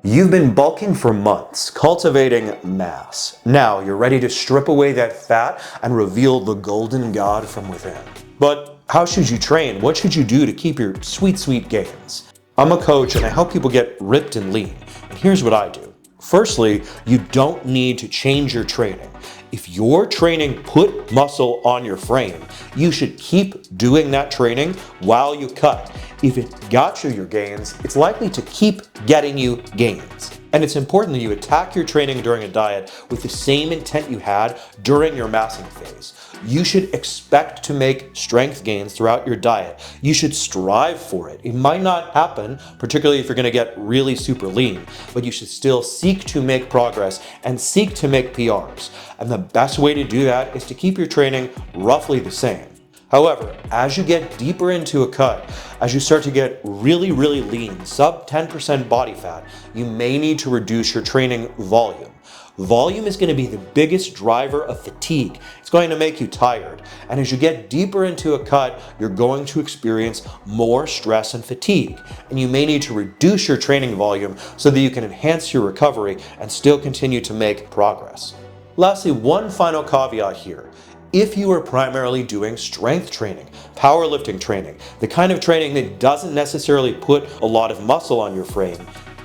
You've been bulking for months, cultivating mass. Now you're ready to strip away that fat and reveal the golden god from within. But how should you train? What should you do to keep your sweet, sweet gains? I'm a coach and I help people get ripped and lean. And here's what I do. Firstly, you don't need to change your training. If your training put muscle on your frame, you should keep doing that training while you cut. If it got you your gains, it's likely to keep getting you gains. And it's important that you attack your training during a diet with the same intent you had during your massing phase. You should expect to make strength gains throughout your diet. You should strive for it. It might not happen, particularly if you're going to get really super lean, but you should still seek to make progress and seek to make PRs. And the best way to do that is to keep your training roughly the same. However, as you get deeper into a cut, as you start to get really, really lean, sub 10% body fat, you may need to reduce your training volume. Volume is going to be the biggest driver of fatigue. It's going to make you tired. And as you get deeper into a cut, you're going to experience more stress and fatigue. And you may need to reduce your training volume so that you can enhance your recovery and still continue to make progress. Lastly, one final caveat here. If you are primarily doing strength training, powerlifting training, the kind of training that doesn't necessarily put a lot of muscle on your frame,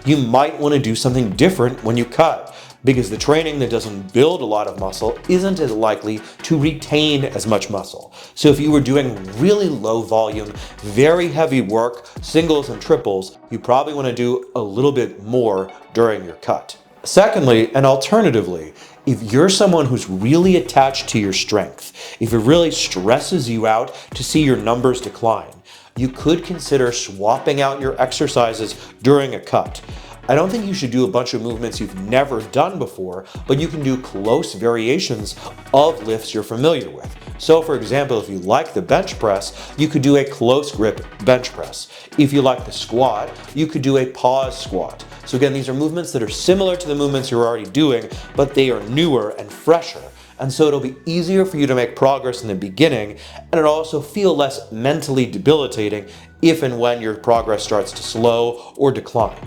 you might want to do something different when you cut, because the training that doesn't build a lot of muscle isn't as likely to retain as much muscle. So if you were doing really low volume, very heavy work, singles and triples, you probably want to do a little bit more during your cut. Secondly, and alternatively, if you're someone who's really attached to your strength, if it really stresses you out to see your numbers decline, you could consider swapping out your exercises during a cut. I don't think you should do a bunch of movements you've never done before, but you can do close variations of lifts you're familiar with. So for example, if you like the bench press, you could do a close grip bench press. If you like the squat, you could do a pause squat. So again, these are movements that are similar to the movements you're already doing, but they are newer and fresher. And so it'll be easier for you to make progress in the beginning, and it'll also feel less mentally debilitating if and when your progress starts to slow or decline.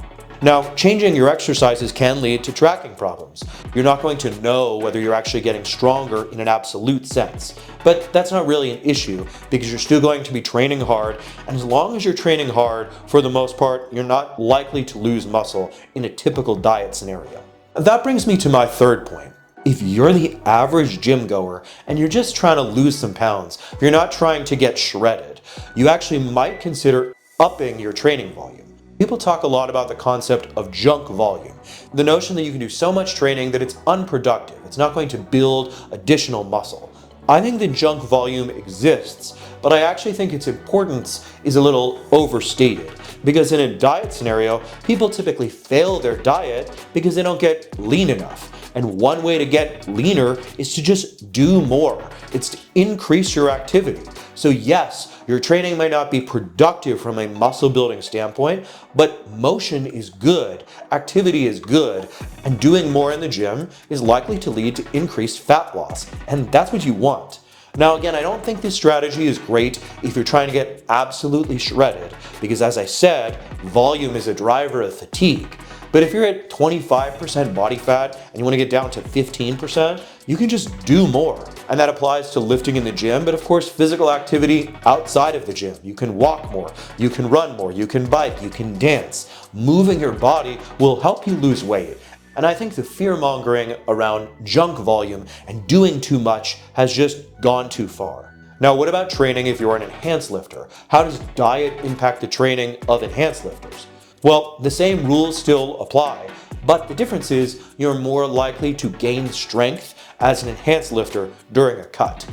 Now, changing your exercises can lead to tracking problems. You're not going to know whether you're actually getting stronger in an absolute sense. But that's not really an issue because you're still going to be training hard, and as long as you're training hard, for the most part, you're not likely to lose muscle in a typical diet scenario. That brings me to my third point. If you're the average gym goer and you're just trying to lose some pounds, you're not trying to get shredded, you actually might consider upping your training volume. People talk a lot about the concept of junk volume, the notion that you can do so much training that it's unproductive, it's not going to build additional muscle. I think that junk volume exists, but I actually think its importance is a little overstated, because in a diet scenario, people typically fail their diet because they don't get lean enough. And one way to get leaner is to just do more. It's to increase your activity. So yes, your training might not be productive from a muscle building standpoint, but motion is good, activity is good, and doing more in the gym is likely to lead to increased fat loss. And that's what you want. Now again, I don't think this strategy is great if you're trying to get absolutely shredded, because as I said, volume is a driver of fatigue. But if you're at 25% body fat and you want to get down to 15%, you can just do more. And that applies to lifting in the gym, but of course physical activity outside of the gym. You can walk more, you can run more, you can bike, you can dance. Moving your body will help you lose weight. And I think the fear-mongering around junk volume and doing too much has just gone too far. Now, what about training if you're an enhanced lifter? How does diet impact the training of enhanced lifters? Well, the same rules still apply, but the difference is you're more likely to gain strength as an enhanced lifter during a cut.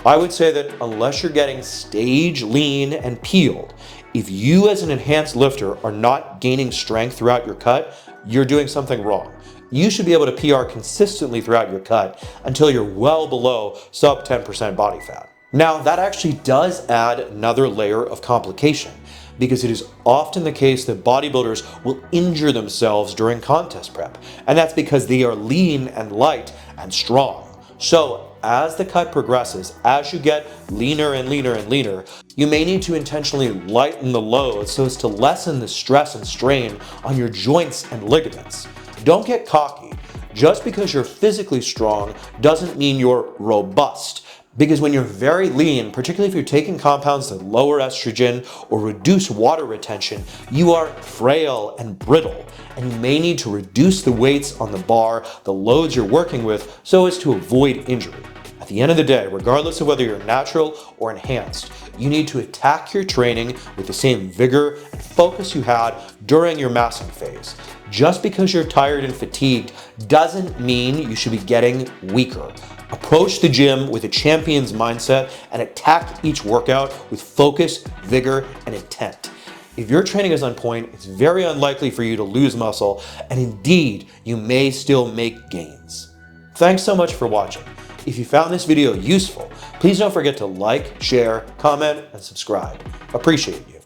I would say that unless you're getting stage lean and peeled, if you as an enhanced lifter are not gaining strength throughout your cut, you're doing something wrong. You should be able to PR consistently throughout your cut until you're well below sub 10% body fat. Now, that actually does add another layer of complication, because it is often the case that bodybuilders will injure themselves during contest prep, and that's because they are lean and light and strong. So as the cut progresses, as you get leaner and leaner and leaner, you may need to intentionally lighten the load so as to lessen the stress and strain on your joints and ligaments. Don't get cocky. Just because you're physically strong doesn't mean you're robust. Because when you're very lean, particularly if you're taking compounds that lower estrogen or reduce water retention, you are frail and brittle, and you may need to reduce the weights on the bar, the loads you're working with, so as to avoid injury. At the end of the day, regardless of whether you're natural or enhanced, you need to attack your training with the same vigor and focus you had during your massing phase. Just because you're tired and fatigued doesn't mean you should be getting weaker. Approach the gym with a champion's mindset and attack each workout with focus, vigor, and intent. If your training is on point, it's very unlikely for you to lose muscle, and indeed, you may still make gains. Thanks so much for watching. If you found this video useful, please don't forget to like, share, comment, and subscribe. Appreciate you.